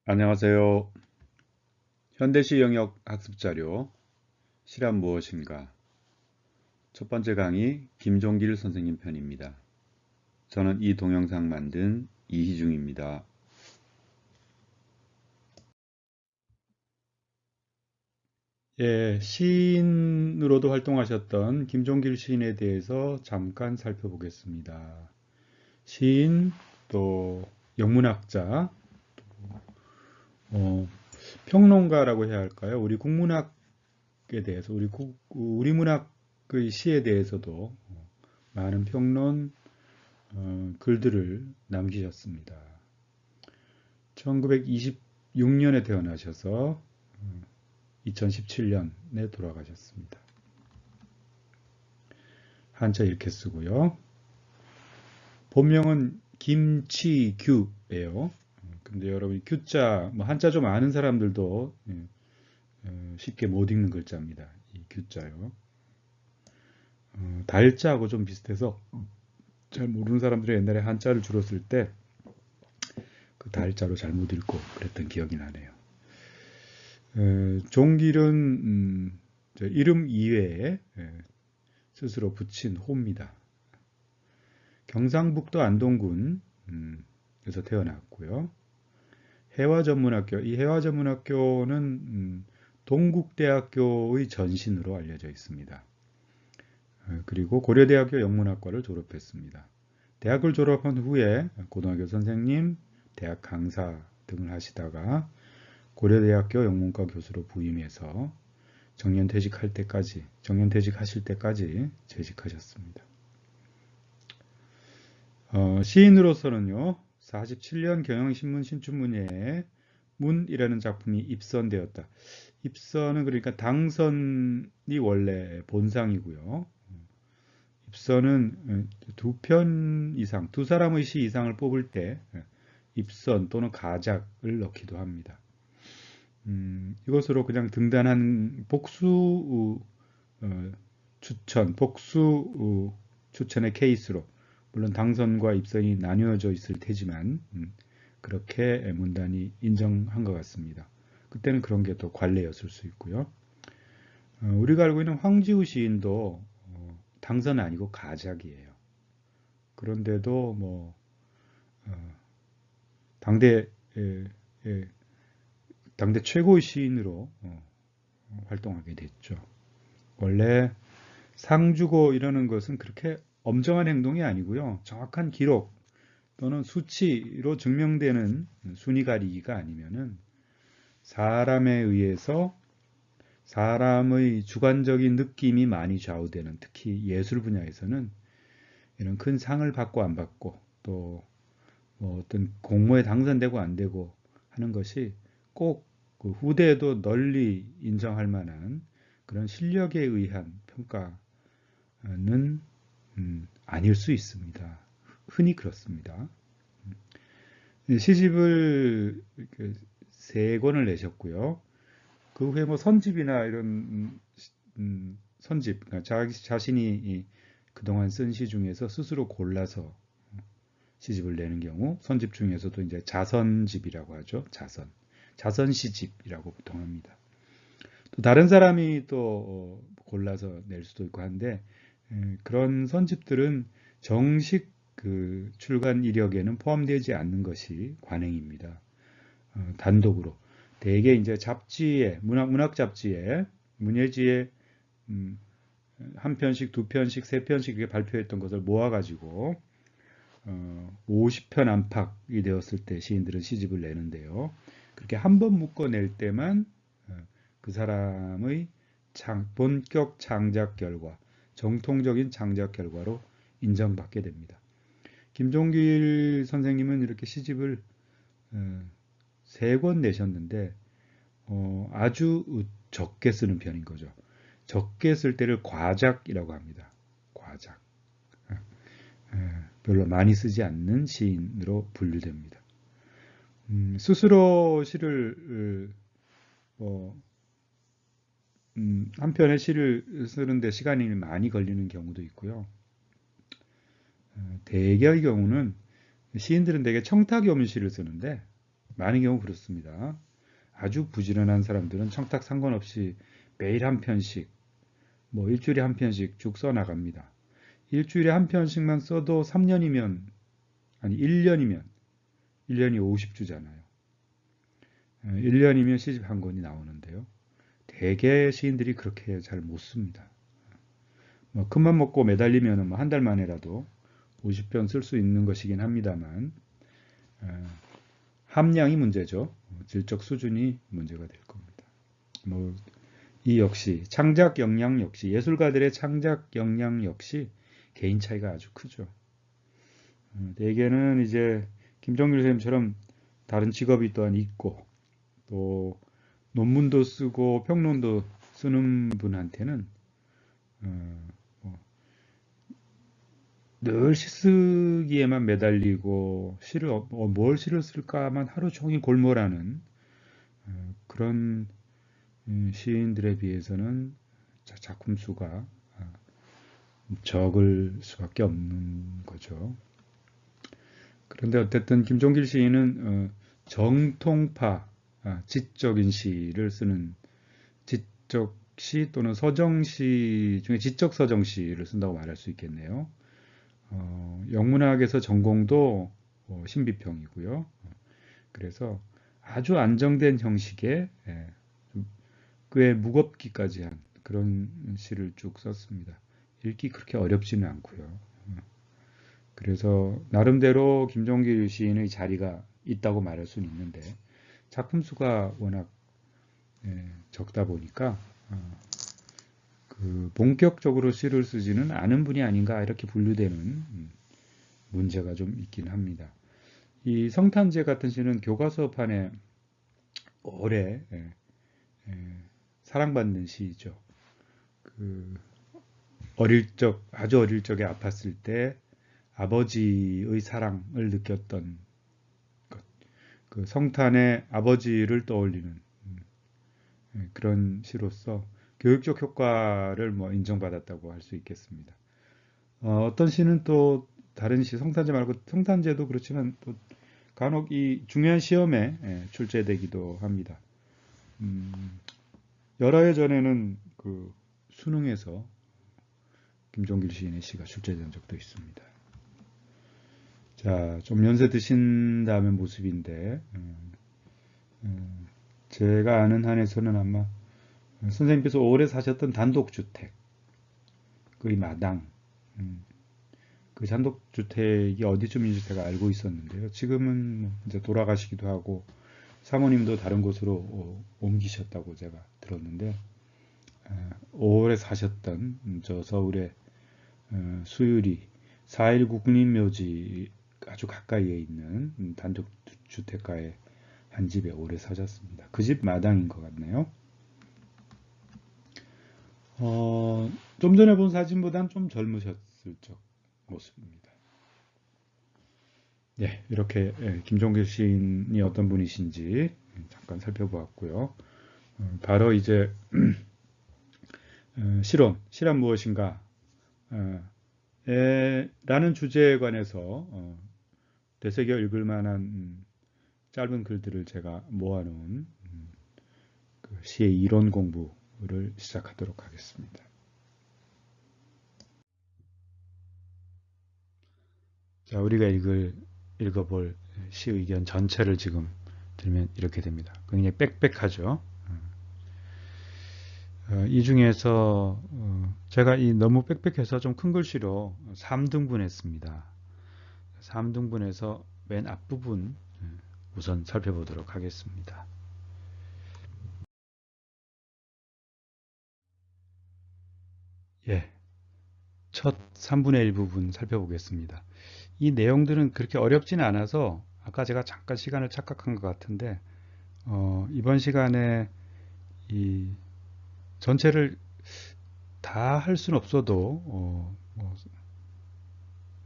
안녕하세요. 현대시 영역 학습자료 시란 무엇인가? 첫 번째 강의 김종길 선생님 편입니다. 저는 이 동영상 만든 이희중입니다. 예, 시인으로도 활동하셨던 김종길 시인에 대해서 잠깐 살펴보겠습니다. 시인, 또 영문학자, 어, 평론가라고 해야 할까요? 우리 국문학에 대해서, 우리 문학의 시에 대해서도 많은 평론, 글들을 남기셨습니다. 1926년에 태어나셔서 2017년에 돌아가셨습니다. 한자 이렇게 쓰고요. 본명은 김치규예요. 근데 여러분 규자, 한자 좀 아는 사람들도 쉽게 못 읽는 글자입니다. 이 규자요. 달자하고 좀 비슷해서 잘 모르는 사람들이 옛날에 한자를 주로 쓸 때 그 달자로 잘못 읽고 그랬던 기억이 나네요. 종길은 이름 이외에 스스로 붙인 호입니다. 경상북도 안동군 에서 태어났고요. 해화전문학교, 이 해화전문학교는 동국대학교의 전신으로 알려져 있습니다. 그리고 고려대학교 영문학과를 졸업했습니다. 대학을 졸업한 후에 고등학교 선생님, 대학 강사 등을 하시다가 고려대학교 영문과 교수로 부임해서 정년퇴직하실 때까지 재직하셨습니다. 시인으로서는요, 47년 경향신문 신춘문예에 문이라는 작품이 입선되었다. 입선은 그러니까 당선이 원래 본상이고요. 입선은 두 편 이상, 두 사람의 시 이상을 뽑을 때 입선 또는 가작을 넣기도 합니다. 이것으로 그냥 등단한 복수 추천의 케이스로 물론 당선과 입선이 나뉘어져 있을 테지만 그렇게 문단이 인정한 것 같습니다. 그때는 그런 게 또 관례였을 수 있고요. 우리가 알고 있는 황지우 시인도 당선 아니고 가작이에요. 그런데도 당대 당대 최고의 시인으로 활동하게 됐죠. 원래 상 주고 이러는 것은 그렇게 엄정한 행동이 아니고요. 정확한 기록 또는 수치로 증명되는 순위 가리기가 아니면은 사람에 의해서 사람의 주관적인 느낌이 많이 좌우되는, 특히 예술 분야에서는 이런 큰 상을 받고 안 받고 또 어떤 공모에 당선되고 안 되고 하는 것이 꼭 그 후대에도 널리 인정할 만한 그런 실력에 의한 평가는 아닐 수 있습니다. 흔히 그렇습니다. 시집을 세 권을 내셨고요. 그 후에 선집이나 이런 선집, 그러니까 자신이 그동안 쓴 시 중에서 스스로 골라서 시집을 내는 경우, 선집 중에서도 이제 자선집이라고 하죠. 자선 시집이라고 보통 합니다. 또 다른 사람이 또 골라서 낼 수도 있고 한데 그런 선집들은 정식 그 출간 이력에는 포함되지 않는 것이 관행입니다. 단독으로 대개 이제 잡지에 문학 잡지에 문예지에 한 편씩 두 편씩 세 편씩 이렇게 발표했던 것을 모아가지고 50편 안팎이 되었을 때 시인들은 시집을 내는데요. 그렇게 한 번 묶어낼 때만 그 사람의 본격 창작 결과, 정통적인 창작 결과로 인정받게 됩니다. 김종길 선생님은 이렇게 시집을 세 권 내셨는데 아주 적게 쓰는 편인 거죠. 적게 쓸 때를 과작이라고 합니다. 과작. 별로 많이 쓰지 않는 시인으로 분류됩니다. 스스로 시를 한 편의 시를 쓰는데 시간이 많이 걸리는 경우도 있고요. 대개의 경우는 시인들은 대개 청탁이 없는 시를 쓰는데 많은 경우 그렇습니다. 아주 부지런한 사람들은 청탁 상관없이 매일 한 편씩, 뭐 일주일에 한 편씩 쭉 써나갑니다. 일주일에 한 편씩만 써도 3년이면, 아니 1년이 50주잖아요. 1년이면 시집 한 권이 나오는데요. 대개 시인들이 그렇게 잘 못 씁니다. 뭐 큰맘 먹고 매달리면 뭐 한 달 만에라도 50편 쓸 수 있는 것이긴 합니다만 함량이 문제죠. 질적 수준이 문제가 될 겁니다. 뭐 이 역시 창작 역량 역시 예술가들의 창작 역량 역시 개인 차이가 아주 크죠. 대개는 이제 김정길 선생님처럼 다른 직업이 또한 있고 또 논문도 쓰고 평론도 쓰는 분한테는 뭐 늘 시쓰기에만 매달리고 뭘 시를 쓸까만 하루 종일 골몰하는 그런 시인들에 비해서는 작품 수가 적을 수밖에 없는 거죠. 그런데 어쨌든 김종길 시인은 정통파 지적인 시를 쓰는 지적시 또는 서정시 중에 지적 서정시를 쓴다고 말할 수 있겠네요. 영문학에서 전공도 신비평이고요. 그래서 아주 안정된 형식의 꽤 무겁기까지 한 그런 시를 쭉 썼습니다. 읽기 그렇게 어렵지는 않고요. 그래서 나름대로 김종길 시인의 자리가 있다고 말할 수는 있는데 작품 수가 워낙 적다 보니까 그 본격적으로 시를 쓰지는 않은 분이 아닌가 이렇게 분류되는 문제가 좀 있긴 합니다. 이 성탄제 같은 시는 교과서판에 오래 사랑받는 시이죠. 그 아주 어릴 적에 아팠을 때 아버지의 사랑을 느꼈던 것, 그 성탄의 아버지를 떠올리는 그런 시로서 교육적 효과를 뭐 인정받았다고 할 수 있겠습니다. 어떤 시는 또 다른 시, 성탄제 말고 성탄제도 그렇지만 또 간혹 이 중요한 시험에 출제되기도 합니다. 여러 해 전에는 그 수능에서 김종길 시인의 시가 출제된 적도 있습니다. 자, 좀 연세 드신 다음의 모습인데 제가 아는 한에서는 아마 선생님께서 오래 사셨던 단독주택, 그 마당, 그 단독주택이 어디쯤인지 제가 알고 있었는데요. 지금은 뭐 이제 돌아가시기도 하고 사모님도 다른 곳으로 옮기셨다고 제가 들었는데 오래 사셨던 저 서울의 수유리 4.19 국립묘지 아주 가까이에 있는 단독주택가의 한 집에 오래 사셨습니다. 그 집 마당인 것 같네요. 좀 전에 본 사진보단 좀 젊으셨을 적 모습입니다. 네, 이렇게 김종길 시인이 어떤 분이신지 잠깐 살펴보았고요. 바로 이제 실은 무엇인가 라는 주제에 관해서 되새겨 읽을 만한 짧은 글들을 제가 모아놓은 그 시의 이론 공부를 시작하도록 하겠습니다. 자, 우리가 읽어볼 시 의견 전체를 지금 들면 이렇게 됩니다. 굉장히 빽빽하죠. 이 중에서 제가 너무 빽빽해서 좀 큰 글씨로 3등분했습니다. 3등분해서 맨 앞부분 우선 살펴보도록 하겠습니다. 예, 첫 3분의 1 부분 살펴보겠습니다. 이 내용들은 그렇게 어렵지는 않아서 아까 제가 잠깐 시간을 착각한 것 같은데 이번 시간에 이 전체를 다 할 수는 없어도 뭐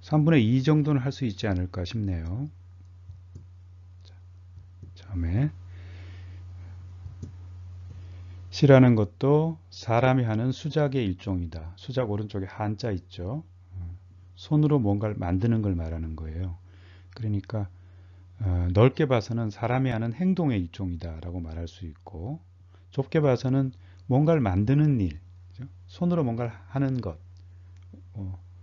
3분의 2 정도는 할 수 있지 않을까 싶네요. 처음에 시라는 것도 사람이 하는 수작의 일종이다. 수작 오른쪽에 한자 있죠. 손으로 뭔가를 만드는 걸 말하는 거예요. 그러니까 넓게 봐서는 사람이 하는 행동의 일종이다라고 말할 수 있고, 좁게 봐서는 뭔가를 만드는 일, 그죠? 손으로 뭔가를 하는 것,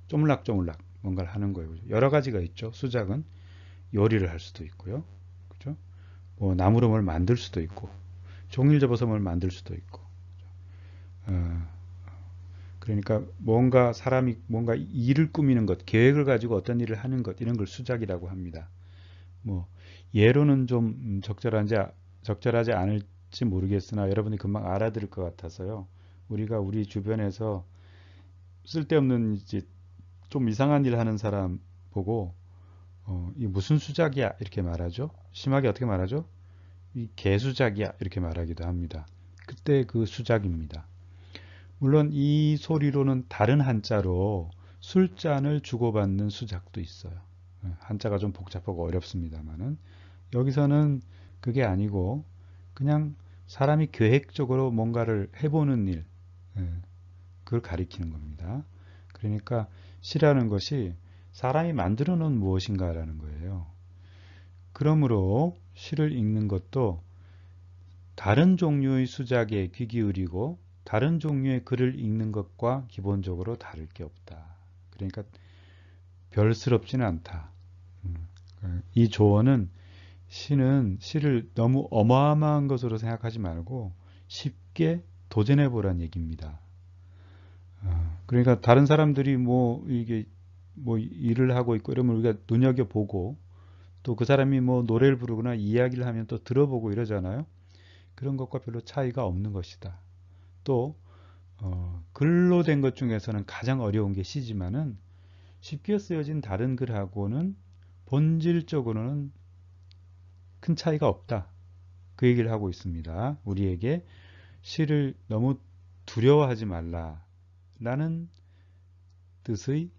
쪼물락쪼물락 뭔가를 하는 거예요. 그죠? 여러 가지가 있죠. 수작은 요리를 할 수도 있고요. 그죠? 뭐 나무로 뭘 만들 수도 있고, 종이를 접어서 뭘 만들 수도 있고. 어, 그러니까 뭔가 사람이 뭔가 일을 꾸미는 것, 계획을 가지고 어떤 일을 하는 것, 이런 걸 수작이라고 합니다. 뭐 예로는 좀 적절하지 않을지 모르겠으나 여러분이 금방 알아들을 것 같아서요. 우리가 우리 주변에서 쓸데없는 이제 좀 이상한 일 하는 사람 보고 이 무슨 수작이야 이렇게 말하죠. 심하게 어떻게 말하죠? 이 개수작이야 이렇게 말하기도 합니다. 그때 그 수작입니다. 물론 이 소리로는 다른 한자로 술잔을 주고받는 수작도 있어요. 한자가 좀 복잡하고 어렵습니다만은 여기서는 그게 아니고 그냥 사람이 계획적으로 뭔가를 해보는 일, 그걸 가리키는 겁니다. 그러니까 시라는 것이 사람이 만들어 놓은 무엇인가라는 거예요. 그러므로 시를 읽는 것도 다른 종류의 수작에 귀 기울이고 다른 종류의 글을 읽는 것과 기본적으로 다를 게 없다. 그러니까 별스럽지는 않다. 이 조언은 시를 너무 어마어마한 것으로 생각하지 말고 쉽게 도전해 보란 얘기입니다. 그러니까 다른 사람들이 뭐 이게 뭐 일을 하고 있고 이러면 우리가 눈여겨 보고 또 그 사람이 뭐 노래를 부르거나 이야기를 하면 또 들어보고 이러잖아요. 그런 것과 별로 차이가 없는 것이다. 또 글로 된 것 중에서는 가장 어려운 게 시지만은 쉽게 쓰여진 다른 글하고는 본질적으로는 큰 차이가 없다. 그 얘기를 하고 있습니다. 우리에게 시를 너무 두려워하지 말라라는 뜻의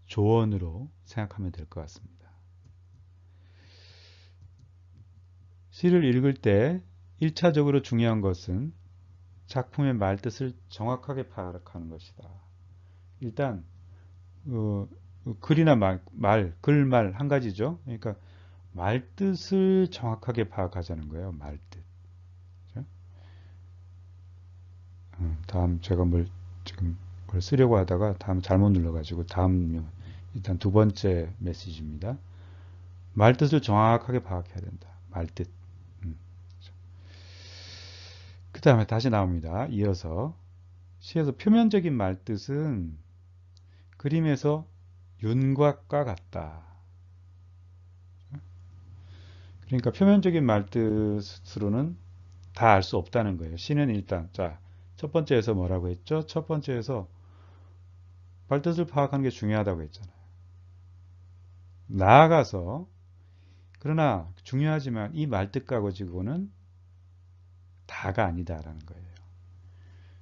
조언으로 생각하면 될 것 같습니다. 시를 읽을 때 1차적으로 중요한 것은 작품의 말뜻을 정확하게 파악하는 것이다. 일단 글이나 글말 한 가지죠. 그러니까 말뜻을 정확하게 파악하자는 거예요. 말뜻. 다음 제가 지금 뭘 쓰려고 하다가 다음 잘못 눌러가지고 다음 일단 두 번째 메시지입니다. 말뜻을 정확하게 파악해야 된다. 말뜻. 그 다음에 다시 나옵니다. 이어서 시에서 표면적인 말뜻은 그림에서 윤곽과 같다. 그러니까 표면적인 말뜻으로는 다 알 수 없다는 거예요. 시는 일단 첫 번째에서 뭐라고 했죠? 첫 번째에서 말뜻을 파악하는 게 중요하다고 했잖아요. 나아가서 그러나 중요하지만 이 말뜻 가지고는 다가 아니다라는 거예요.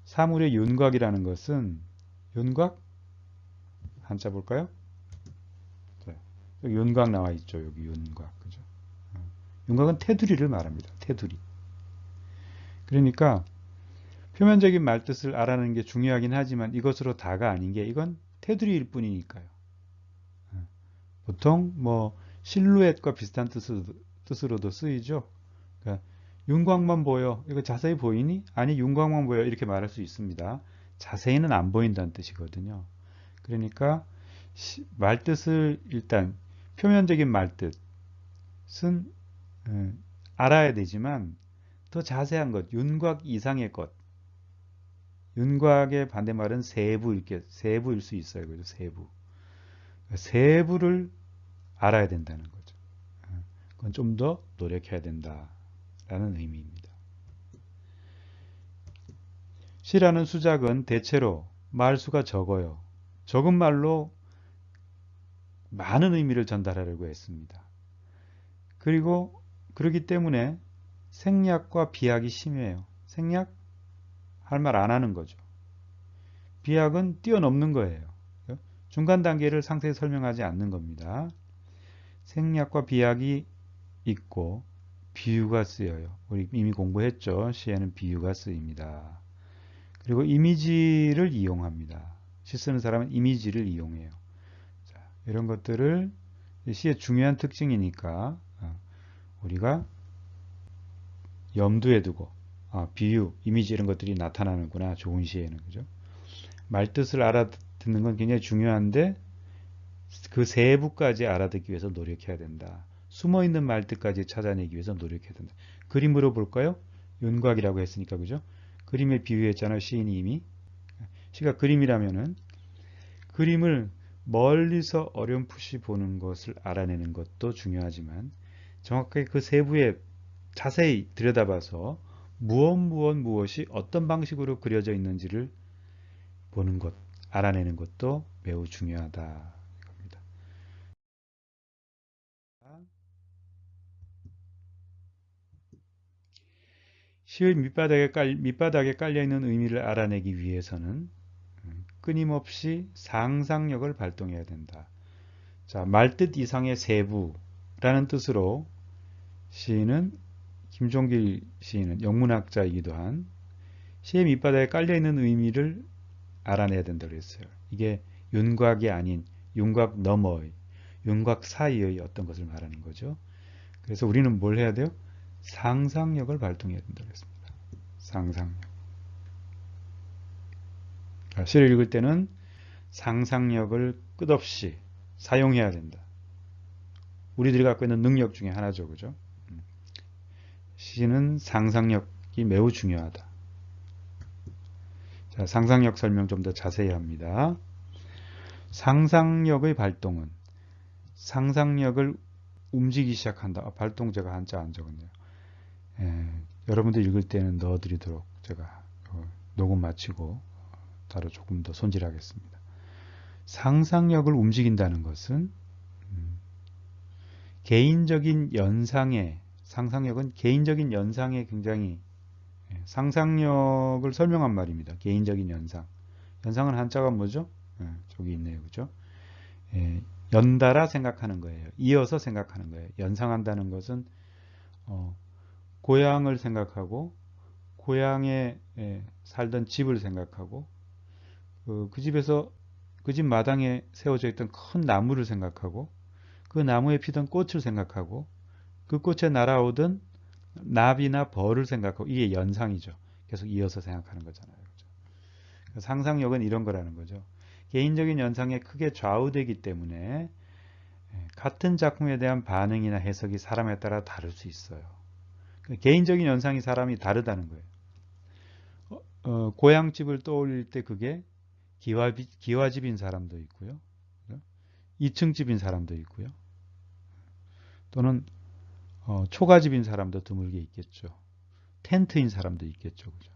사물의 윤곽이라는 것은 윤곽 한자 볼까요? 여기 윤곽 나와 있죠. 여기 윤곽. 그죠? 윤곽은 테두리를 말합니다. 테두리. 그러니까 표면적인 말뜻을 알아내는 게 중요하긴 하지만 이것으로 다가 아닌 게 이건 테두리일 뿐이니까요. 보통 뭐 실루엣과 비슷한 뜻으로도 쓰이죠. 그러니까 윤곽만 보여. 이거 자세히 보이니? 아니 윤곽만 보여. 이렇게 말할 수 있습니다. 자세히는 안 보인다는 뜻이거든요. 그러니까 말뜻을 일단 표면적인 말뜻은 알아야 되지만 더 자세한 것, 윤곽 이상의 것. 윤곽의 반대말은 세부일 수 있어요. 그죠? 세부. 세부를 알아야 된다는 거죠. 그건 좀 더 노력해야 된다라는 의미입니다. 시라는 수작은 대체로 말수가 적어요. 적은 말로 많은 의미를 전달하려고 했습니다. 그리고 그렇기 때문에 생략과 비약이 심해요. 생략 할 말 안 하는 거죠. 비약은 뛰어넘는 거예요. 중간 단계를 상세히 설명하지 않는 겁니다. 생략과 비약이 있고 비유가 쓰여요. 우리 이미 공부했죠. 시에는 비유가 쓰입니다. 그리고 이미지를 이용합니다. 시 쓰는 사람은 이미지를 이용해요. 자, 이런 것들을 시의 중요한 특징이니까 우리가 염두에 두고 비유, 이미지 이런 것들이 나타나는구나. 좋은 시에는. 그죠? 말뜻을 알아듣는 건 굉장히 중요한데 그 세부까지 알아듣기 위해서 노력해야 된다. 숨어있는 말뜻까지 찾아내기 위해서 노력해야 된다. 그림으로 볼까요? 윤곽이라고 했으니까 그죠? 그림에 비유했잖아요. 시인이 이미. 시가 그림이라면은 그림을 멀리서 어렴풋이 보는 것을 알아내는 것도 중요하지만 정확하게 그 세부에 자세히 들여다봐서 무엇이 어떤 방식으로 그려져 있는지를 보는 것, 알아내는 것도 매우 중요하다. 이겁니다. 시의 밑바닥에 깔려있는 의미를 알아내기 위해서는 끊임없이 상상력을 발동해야 된다. 자, 말뜻 이상의 세부라는 뜻으로 시인은 김종길 시인은 영문학자이기도 한 시의 밑바닥에 깔려있는 의미를 알아내야 된다고 그랬어요. 이게 윤곽이 아닌 윤곽 너머의 윤곽 사이의 어떤 것을 말하는 거죠. 그래서 우리는 뭘 해야 돼요? 상상력을 발동해야 된다고 했습니다. 상상력. 시를 읽을 때는 상상력을 끝없이 사용해야 된다. 우리들이 갖고 있는 능력 중에 하나죠. 그죠? 시는 상상력이 매우 중요하다. 자, 상상력 설명 좀 더 자세히 합니다. 상상력의 발동은 상상력을 움직이기 시작한다. 발동 제가 한자 안 적었네요. 여러분들 읽을 때는 넣어드리도록 제가 녹음 마치고 따로 조금 더 손질하겠습니다. 상상력을 움직인다는 것은 개인적인 연상에 상상력은 개인적인 연상에 굉장히 상상력을 설명한 말입니다. 개인적인 연상. 연상은 한자가 뭐죠? 저기 있네요. 그죠? 연달아 생각하는 거예요. 이어서 생각하는 거예요. 연상한다는 것은 고향을 생각하고 고향에 살던 집을 생각하고 그 집에서 그 집 마당에 세워져 있던 큰 나무를 생각하고 그 나무에 피던 꽃을 생각하고 그 꽃에 날아오던 나비나 벌을 생각하고 이게 연상이죠. 계속 이어서 생각하는 거잖아요. 그렇죠? 상상력은 이런 거라는 거죠. 개인적인 연상에 크게 좌우되기 때문에 같은 작품에 대한 반응이나 해석이 사람에 따라 다를 수 있어요. 개인적인 연상이 사람이 다르다는 거예요. 고향집을 떠올릴 때 그게 기와집인 사람도 있고요. 2층 집인 사람도 있고요. 또는 초가집인 사람도 드물게 있겠죠. 텐트인 사람도 있겠죠. 그죠?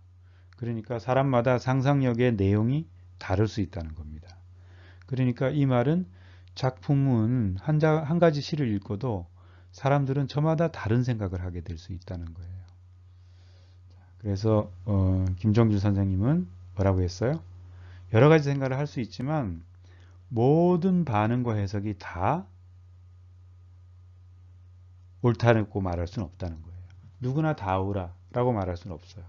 그러니까 사람마다 상상력의 내용이 다를 수 있다는 겁니다. 그러니까 이 말은 작품은 한 가지 시를 읽고도 사람들은 저마다 다른 생각을 하게 될 수 있다는 거예요. 그래서 김종길 선생님은 뭐라고 했어요? 여러 가지 생각을 할 수 있지만 모든 반응과 해석이 다 옳다고 말할 수는 없다는 거예요. 누구나 다 옳아라고 말할 수는 없어요.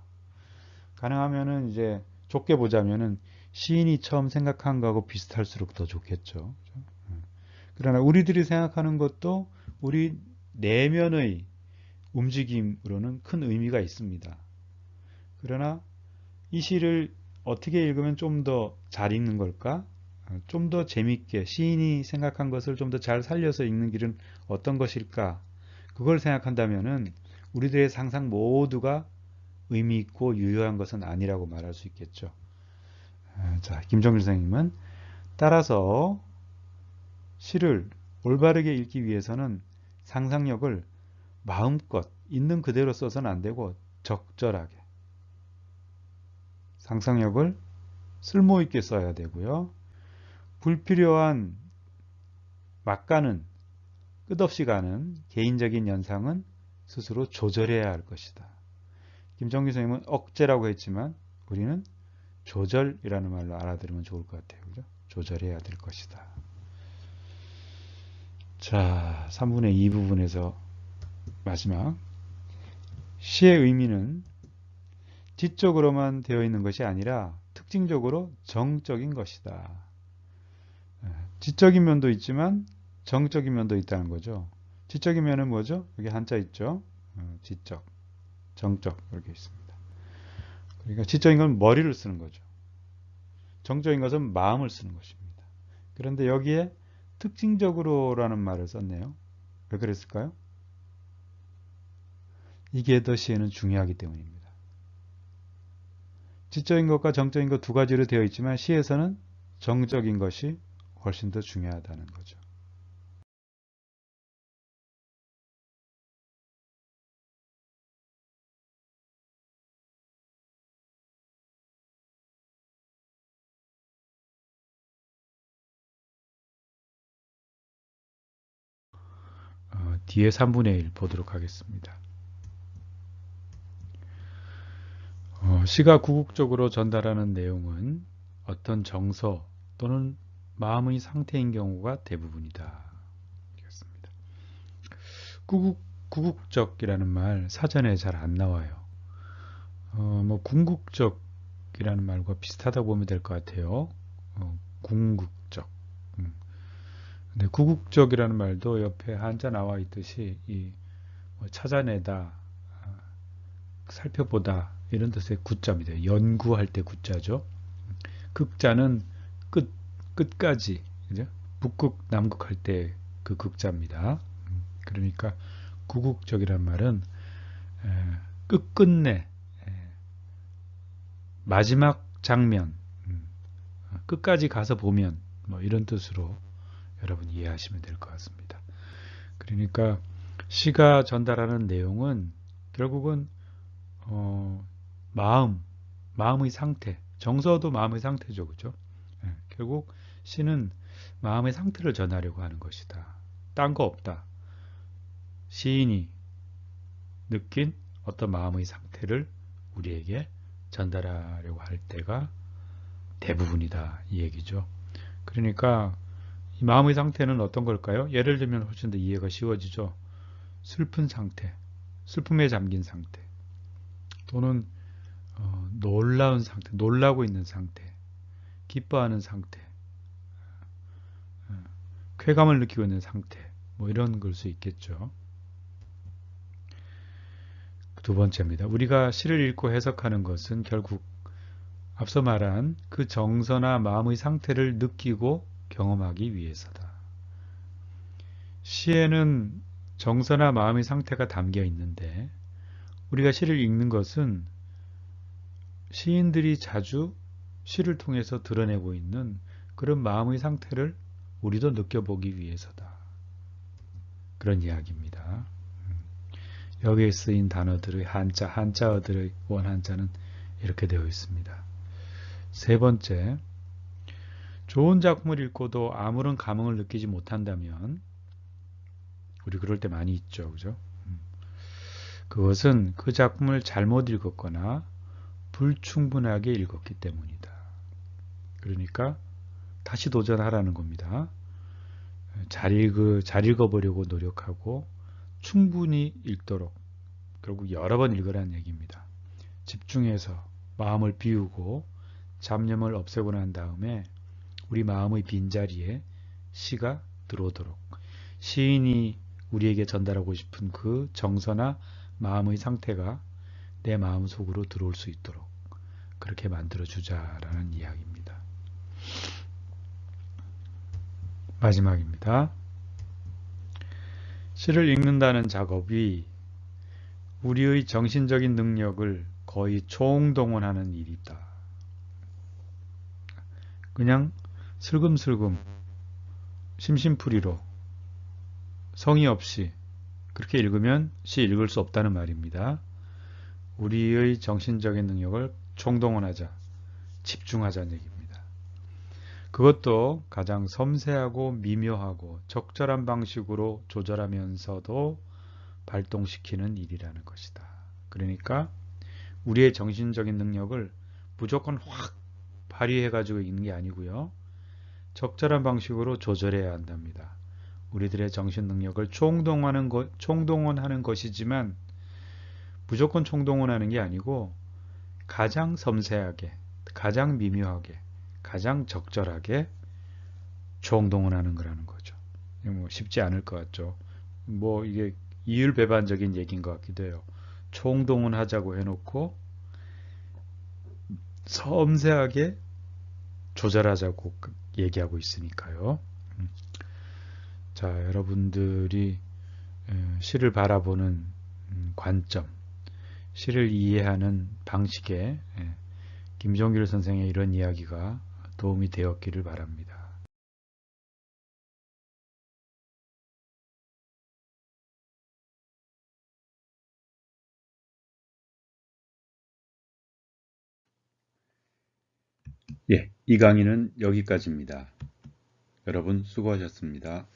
가능하면은 이제 좁게 보자면은 시인이 처음 생각한 거하고 비슷할수록 더 좋겠죠. 그러나 우리들이 생각하는 것도 우리 내면의 움직임으로는 큰 의미가 있습니다. 그러나 이 시를 어떻게 읽으면 좀 더 잘 읽는 걸까? 좀 더 재밌게 시인이 생각한 것을 좀 더 잘 살려서 읽는 길은 어떤 것일까? 그걸 생각한다면은 우리들의 상상 모두가 의미 있고 유효한 것은 아니라고 말할 수 있겠죠. 자, 김종길 선생님은 따라서 시를 올바르게 읽기 위해서는 상상력을 마음껏 있는 그대로 써서는 안 되고 적절하게 상상력을 쓸모있게 써야 되고요. 불필요한 막가는 끝없이 가는 개인적인 연상은 스스로 조절해야 할 것이다. 김종기 선생님은 억제라고 했지만 우리는 조절이라는 말로 알아들으면 좋을 것 같아요. 그죠? 조절해야 될 것이다. 자, 3분의 2 부분에서 마지막 시의 의미는 지적으로만 되어 있는 것이 아니라 특징적으로 정적인 것이다. 지적인 면도 있지만 정적인 면도 있다는 거죠. 지적이면은 뭐죠? 여기 한자 있죠? 지적, 정적 이렇게 있습니다. 그러니까 지적인 건 머리를 쓰는 거죠. 정적인 것은 마음을 쓰는 것입니다. 그런데 여기에 특징적으로라는 말을 썼네요. 왜 그랬을까요? 이게 더 시에는 중요하기 때문입니다. 지적인 것과 정적인 것 두 가지로 되어 있지만 시에서는 정적인 것이 훨씬 더 중요하다는 거죠. 뒤에 3분의 1 보도록 하겠습니다. 시가 구국적으로 전달하는 내용은 어떤 정서 또는 마음의 상태인 경우가 대부분이다. 습니다 구국적이라는 말 사전에 잘 안 나와요. 궁극적이라는 말과 비슷하다고 보면 될 것 같아요. 궁극적. 근데 구국적이라는 말도 옆에 한자 나와 있듯이 찾아내다, 살펴보다 이런 뜻의 구자입니다. 연구할 때 구자죠. 극자는 끝까지, 그죠? 북극, 남극 할 때 그 극자입니다. 그러니까 구국적이란 말은 끝끝내, 마지막 장면, 끝까지 가서 보면 뭐 이런 뜻으로 여러분 이해하시면 될 것 같습니다. 그러니까 시가 전달하는 내용은 결국은 마음의 상태, 정서도 마음의 상태죠, 그죠? 결국 시는 마음의 상태를 전하려고 하는 것이다. 딴 거 없다. 시인이 느낀 어떤 마음의 상태를 우리에게 전달하려고 할 때가 대부분이다. 이 얘기죠. 그러니까 이 마음의 상태는 어떤 걸까요? 예를 들면 훨씬 더 이해가 쉬워지죠. 슬픈 상태, 슬픔에 잠긴 상태, 또는 놀라운 상태, 놀라고 있는 상태, 기뻐하는 상태, 쾌감을 느끼고 있는 상태, 뭐 이런 걸 수 있겠죠. 두 번째입니다. 우리가 시를 읽고 해석하는 것은 결국 앞서 말한 그 정서나 마음의 상태를 느끼고 경험하기 위해서다. 시에는 정서나 마음의 상태가 담겨 있는데 우리가 시를 읽는 것은 시인들이 자주 시를 통해서 드러내고 있는 그런 마음의 상태를 우리도 느껴보기 위해서다. 그런 이야기입니다. 여기에 쓰인 단어들의 한자어들의 원한자는 이렇게 되어 있습니다. 세 번째, 좋은 작품을 읽고도 아무런 감흥을 느끼지 못한다면, 우리 그럴 때 많이 있죠, 그죠? 그것은 그 작품을 잘못 읽었거나 불충분하게 읽었기 때문이다. 그러니까 다시 도전하라는 겁니다. 잘 읽어보려고 노력하고 충분히 읽도록 결국 여러 번 읽으라는 얘기입니다. 집중해서 마음을 비우고 잡념을 없애고 난 다음에 우리 마음의 빈자리에 시가 들어오도록 시인이 우리에게 전달하고 싶은 그 정서나 마음의 상태가 내 마음 속으로 들어올 수 있도록 그렇게 만들어주자라는 이야기입니다. 마지막입니다. 시를 읽는다는 작업이 우리의 정신적인 능력을 거의 총동원하는 일이다. 그냥 슬금슬금 심심풀이로 성의 없이 그렇게 읽으면 시 읽을 수 없다는 말입니다. 우리의 정신적인 능력을 총동원하자, 집중하자는 얘기입니다. 그것도 가장 섬세하고 미묘하고 적절한 방식으로 조절하면서도 발동시키는 일이라는 것이다. 그러니까 우리의 정신적인 능력을 무조건 확 발휘해가지고 읽는 게 아니고요. 적절한 방식으로 조절해야 한답니다. 우리들의 정신 능력을 총동원하는 것이지만 무조건 총동원하는 게 아니고 가장 섬세하게, 가장 미묘하게, 가장 적절하게 총동원하는 거라는 거죠. 뭐 쉽지 않을 것 같죠. 뭐 이게 이율배반적인 얘기인 것 같기도 해요. 총동원 하자고 해놓고 섬세하게 조절하자고 얘기하고 있으니까요. 음. 자, 여러분들이 시를 바라보는 관점, 시를 이해하는 방식에 김종길 선생의 이런 이야기가 도움이 되었기를 바랍니다. 예, 이 강의는 여기까지입니다. 여러분 수고하셨습니다.